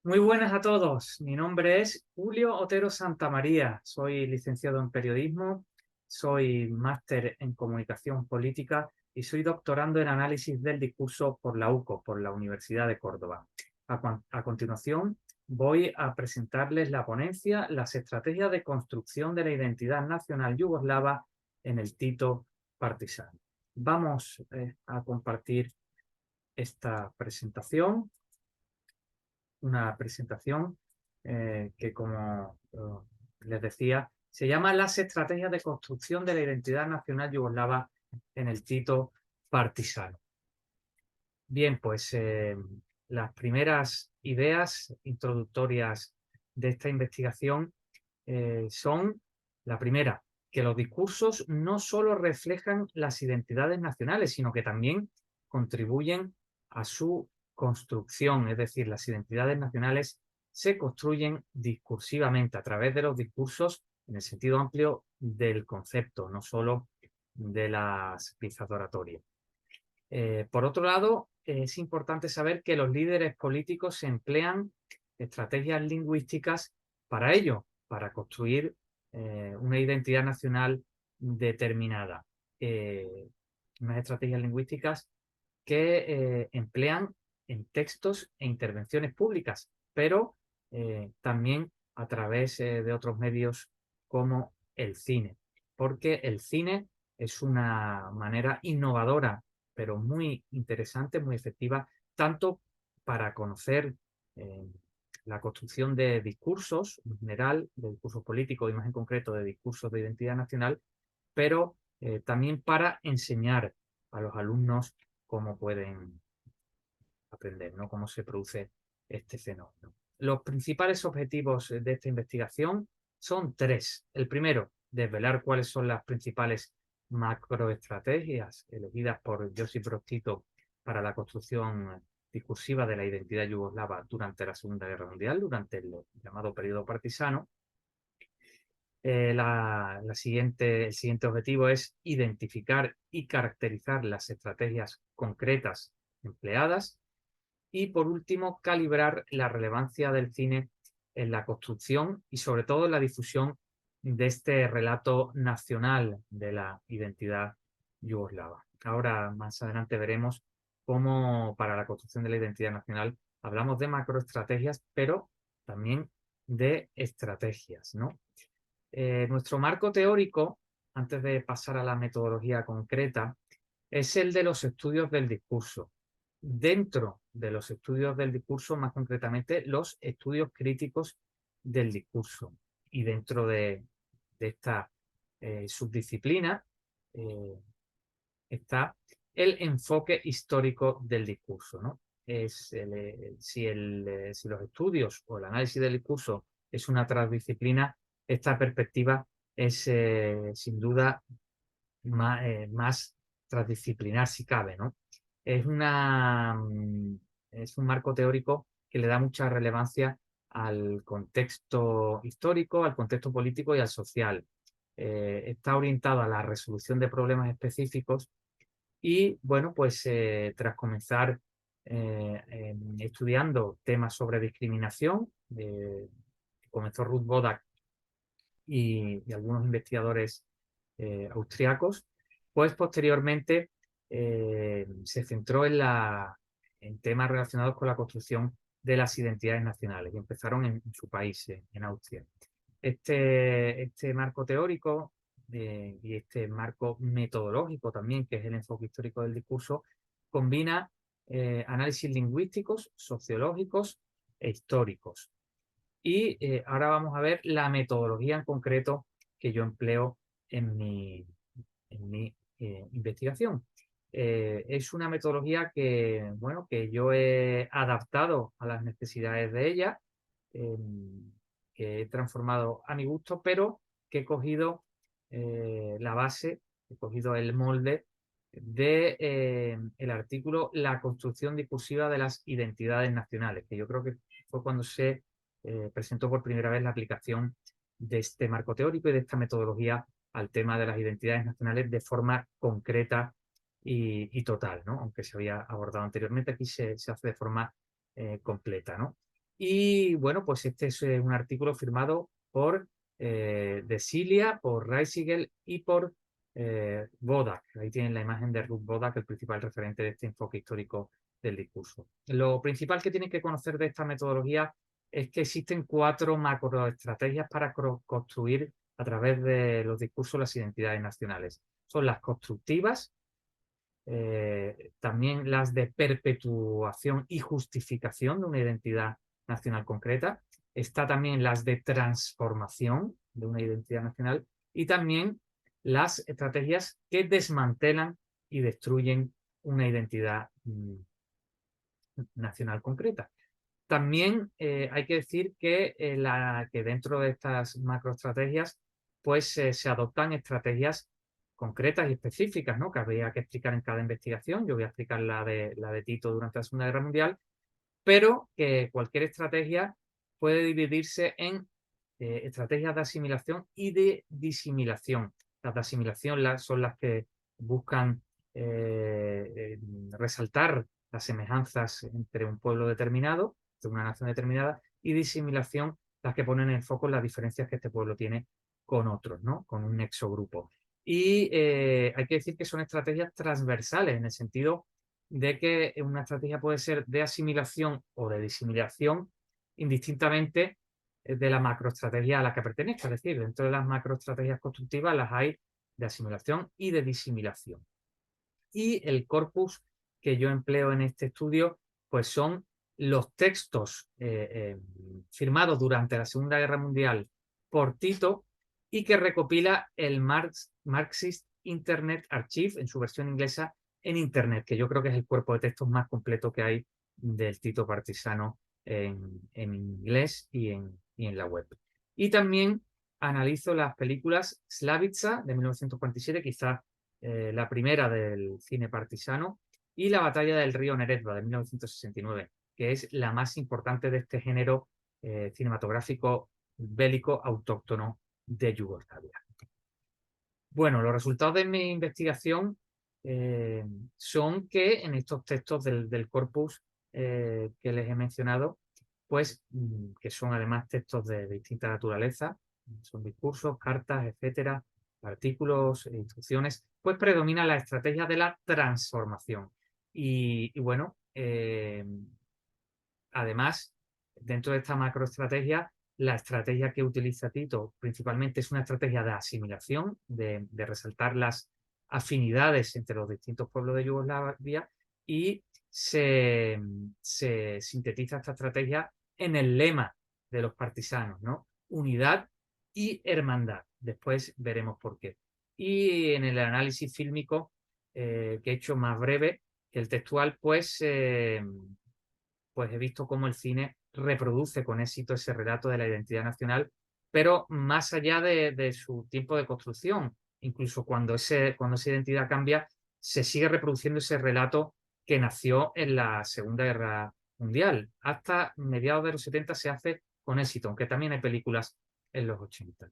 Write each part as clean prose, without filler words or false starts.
Muy buenas a todos. Mi nombre es Julio Otero Santamaría. Soy licenciado en periodismo, soy máster en comunicación política y soy doctorando en análisis del discurso por la UCO, por la Universidad de Córdoba. A continuación, voy a presentarles la ponencia Las estrategias de construcción de la identidad nacional yugoslava en el Tito partisano. Vamos a compartir esta presentación. Una presentación que, como les decía, se llama Las estrategias de construcción de la identidad nacional yugoslava en el Tito partisano. Bien, pues las primeras ideas introductorias de esta investigación son, la primera, que los discursos no solo reflejan las identidades nacionales, sino que también contribuyen a su construcción, es decir, las identidades nacionales se construyen discursivamente a través de los discursos en el sentido amplio del concepto, no solo de las piezas de oratoria. Por otro lado, es importante saber que los líderes políticos emplean estrategias lingüísticas para ello, para construir una identidad nacional determinada. Unas estrategias lingüísticas que emplean en textos e intervenciones públicas, pero también a través de otros medios como el cine, porque el cine es una manera innovadora pero muy interesante, muy efectiva, tanto para conocer eh, la construcción de discursos en general, de discursos políticos y más en concreto de discursos de identidad nacional, pero también para enseñar a los alumnos cómo pueden aprender, ¿no? Cómo se produce este fenómeno. Los principales objetivos de esta investigación son tres. El primero, desvelar cuáles son las principales macroestrategias elegidas por Josip Broz Tito para la construcción discursiva de la identidad yugoslava durante la Segunda Guerra Mundial, durante el llamado periodo partisano. El siguiente objetivo es identificar y caracterizar las estrategias concretas empleadas y, por último, calibrar la relevancia del cine en la construcción y, sobre todo, en la difusión de este relato nacional de la identidad yugoslava. Ahora, más adelante, veremos cómo para la construcción de la identidad nacional hablamos de macroestrategias, pero también de estrategias, ¿no? Nuestro marco teórico, antes de pasar a la metodología concreta, es el de los estudios del discurso. Dentro de los estudios del discurso, más concretamente, los estudios críticos del discurso. Y dentro de esta subdisciplina está el enfoque histórico del discurso, ¿no? Si los estudios o el análisis del discurso es una transdisciplina, esta perspectiva es sin duda más transdisciplinar si cabe, ¿no? Es, una, es un marco teórico que le da mucha relevancia al contexto histórico, al contexto político y al social. Está orientado a la resolución de problemas específicos y, bueno, pues tras comenzar estudiando temas sobre discriminación, comenzó Ruth Bodak y algunos investigadores austriacos, pues posteriormente se centró en temas relacionados con la construcción de las identidades nacionales y empezaron en su país, en Austria. Este marco teórico y este marco metodológico también, que es el enfoque histórico del discurso, combina análisis lingüísticos, sociológicos e históricos. Y ahora vamos a ver la metodología en concreto que yo empleo en mi investigación. Es una metodología que, bueno, que yo he adaptado a las necesidades de ella, que he transformado a mi gusto, pero que he cogido la base, he cogido el molde de el artículo La construcción discursiva de las identidades nacionales, que yo creo que fue cuando se presentó por primera vez la aplicación de este marco teórico y de esta metodología al tema de las identidades nacionales de forma concreta y total, ¿no? Aunque se había abordado anteriormente, aquí se hace de forma completa, ¿no? Y bueno, pues este es un artículo firmado por De Cilia, por Reisiger y por Bodak. Ahí tienen la imagen de Ruth Bodak, el principal referente de este enfoque histórico del discurso. Lo principal que tienen que conocer de esta metodología es que existen 4 macroestrategias para construir a través de los discursos las identidades nacionales. Son las constructivas, también las de perpetuación y justificación de una identidad nacional concreta. Está también las de transformación de una identidad nacional y también las estrategias que desmantelan y destruyen una identidad nacional concreta. También hay que decir que dentro de estas macroestrategias pues se adoptan estrategias concretas y específicas, ¿no? Que habría que explicar en cada investigación. Yo voy a explicar la de Tito durante la Segunda Guerra Mundial, pero que cualquier estrategia puede dividirse en estrategias de asimilación y de disimilación. Las de asimilación son las que buscan resaltar las semejanzas entre un pueblo determinado, de una nación determinada, y disimilación las que ponen en foco las diferencias que este pueblo tiene con otros, ¿no? Con un nexo grupo. Y hay que decir que son estrategias transversales en el sentido de que una estrategia puede ser de asimilación o de disimilación indistintamente de la macroestrategia a la que pertenezca. Es decir, dentro de las macroestrategias constructivas las hay de asimilación y de disimilación. Y el corpus que yo empleo en este estudio pues son los textos firmados durante la Segunda Guerra Mundial por Tito y que recopila el Marxist Internet Archive en su versión inglesa en Internet, que yo creo que es el cuerpo de textos más completo que hay del Tito partisano en inglés y en la web. Y también analizo las películas Slavitsa de 1947, quizás la primera del cine partisano, y la batalla del río Neretva de 1969, que es la más importante de este género cinematográfico bélico autóctono de Yugoslavia. Bueno, los resultados de mi investigación son que en estos textos del corpus que les he mencionado, pues que son además textos de distinta naturaleza, son discursos, cartas, etcétera, artículos, instrucciones, pues predomina la estrategia de la transformación. Y bueno, además, dentro de esta macroestrategia, la estrategia que utiliza Tito principalmente es una estrategia de asimilación, de resaltar las afinidades entre los distintos pueblos de Yugoslavia, y se sintetiza esta estrategia en el lema de los partisanos, ¿no? Unidad y hermandad. Después veremos por qué. Y en el análisis fílmico que he hecho más breve que el textual, pues he visto cómo el cine reproduce con éxito ese relato de la identidad nacional, pero más allá de su tiempo de construcción, incluso cuando esa identidad cambia, se sigue reproduciendo ese relato que nació en la Segunda Guerra Mundial. Hasta mediados de los 70 se hace con éxito, aunque también hay películas en los 80.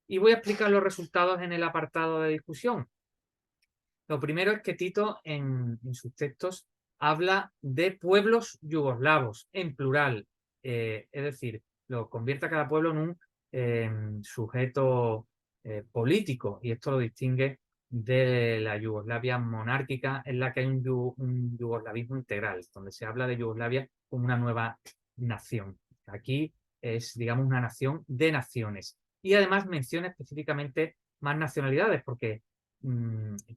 Y voy a explicar los resultados en el apartado de discusión. Lo primero es que Tito en sus textos habla de pueblos yugoslavos en plural, es decir, lo convierte a cada pueblo en un sujeto político, y esto lo distingue de la Yugoslavia monárquica, en la que hay un yugoslavismo integral, donde se habla de Yugoslavia como una nueva nación. Aquí es, digamos, una nación de naciones. Y además menciona específicamente más nacionalidades, porque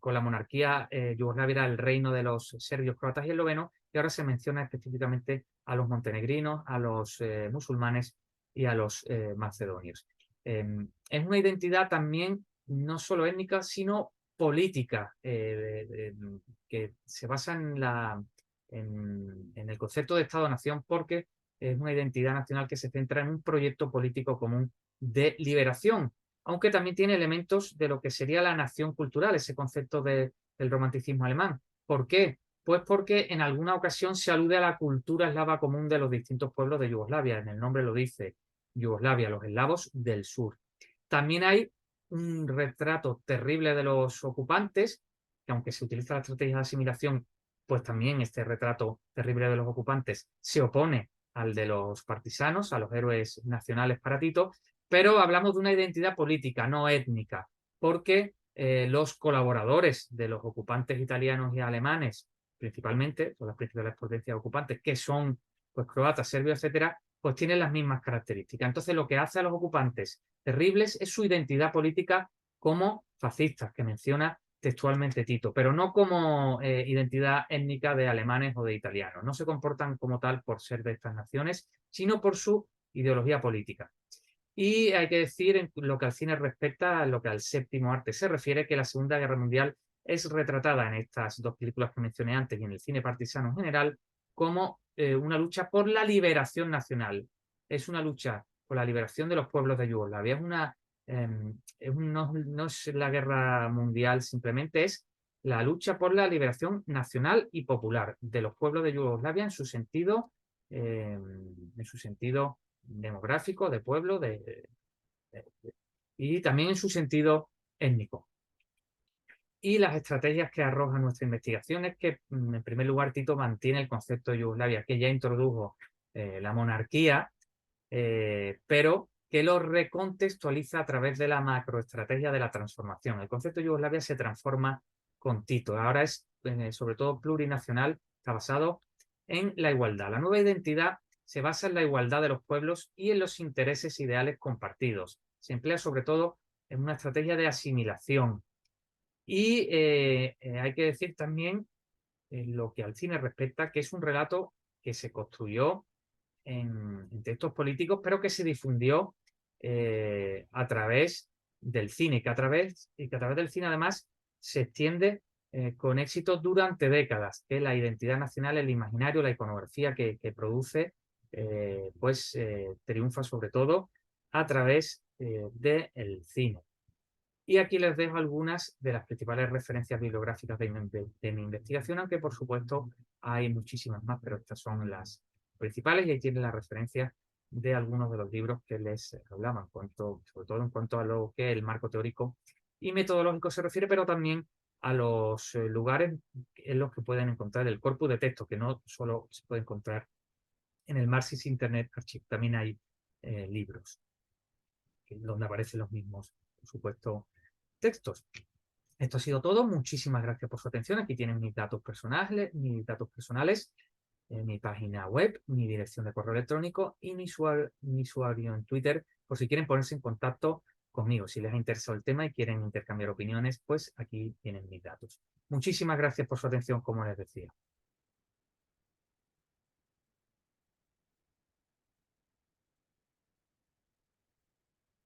con la monarquía Yugoslavia era el reino de los serbios, croatas y eslovenos, y ahora se menciona específicamente a los montenegrinos, a los musulmanes y a los macedonios. Es una identidad también no solo étnica, sino política, que se basa en el concepto de Estado-nación, porque es una identidad nacional que se centra en un proyecto político común de liberación, aunque también tiene elementos de lo que sería la nación cultural, ese concepto del romanticismo alemán. ¿Por qué? Pues porque en alguna ocasión se alude a la cultura eslava común de los distintos pueblos de Yugoslavia. En el nombre lo dice, Yugoslavia, los eslavos del sur. También hay un retrato terrible de los ocupantes, que aunque se utiliza la estrategia de asimilación, pues también este retrato terrible de los ocupantes se opone al de los partisanos, a los héroes nacionales para Tito, pero hablamos de una identidad política, no étnica, porque los colaboradores de los ocupantes italianos y alemanes, principalmente, son las principales potencias ocupantes, que son pues croatas, serbios, etcétera, pues tienen las mismas características. Entonces, lo que hace a los ocupantes terribles es su identidad política como fascistas, que menciona textualmente Tito, pero no como identidad étnica de alemanes o de italianos. No se comportan como tal por ser de estas naciones, sino por su ideología política. Y hay que decir, en lo que al cine respecta, lo que al séptimo arte se refiere, que la Segunda Guerra Mundial es retratada en estas dos películas que mencioné antes y en el cine partisano en general como una lucha por la liberación nacional. Es una lucha por la liberación de los pueblos de Yugoslavia. No es la guerra mundial simplemente, es la lucha por la liberación nacional y popular de los pueblos de Yugoslavia en su sentido demográfico, de pueblo, y también en su sentido étnico. Y las estrategias que arroja nuestra investigación es que, en primer lugar, Tito mantiene el concepto de Yugoslavia, que ya introdujo la monarquía, pero que lo recontextualiza a través de la macroestrategia de la transformación. El concepto de Yugoslavia se transforma con Tito. Ahora es, sobre todo, plurinacional, está basado en la igualdad. La nueva identidad se basa en la igualdad de los pueblos y en los intereses ideales compartidos. Se emplea sobre todo en una estrategia de asimilación. Y hay que decir también, en lo que al cine respecta, que es un relato que se construyó en textos políticos, pero que se difundió a través del cine, y que a través del cine además se extiende con éxito durante décadas, que la identidad nacional, el imaginario, la iconografía que produce, triunfa sobre todo a través del cine. Y aquí les dejo algunas de las principales referencias bibliográficas de mi investigación, aunque por supuesto hay muchísimas más, pero estas son las principales y ahí tienen las referencias de algunos de los libros que les hablaba, sobre todo en cuanto a lo que el marco teórico y metodológico se refiere, pero también a los lugares en los que pueden encontrar el corpus de texto, que no solo se puede encontrar en el Marxist Internet Archive, también hay libros donde aparecen los mismos, por supuesto, textos. Esto ha sido todo. Muchísimas gracias por su atención. Aquí tienen mis datos personales, mi página web, mi dirección de correo electrónico y mi usuario en Twitter, por si quieren ponerse en contacto conmigo. Si les ha interesado el tema y quieren intercambiar opiniones, pues aquí tienen mis datos. Muchísimas gracias por su atención, como les decía.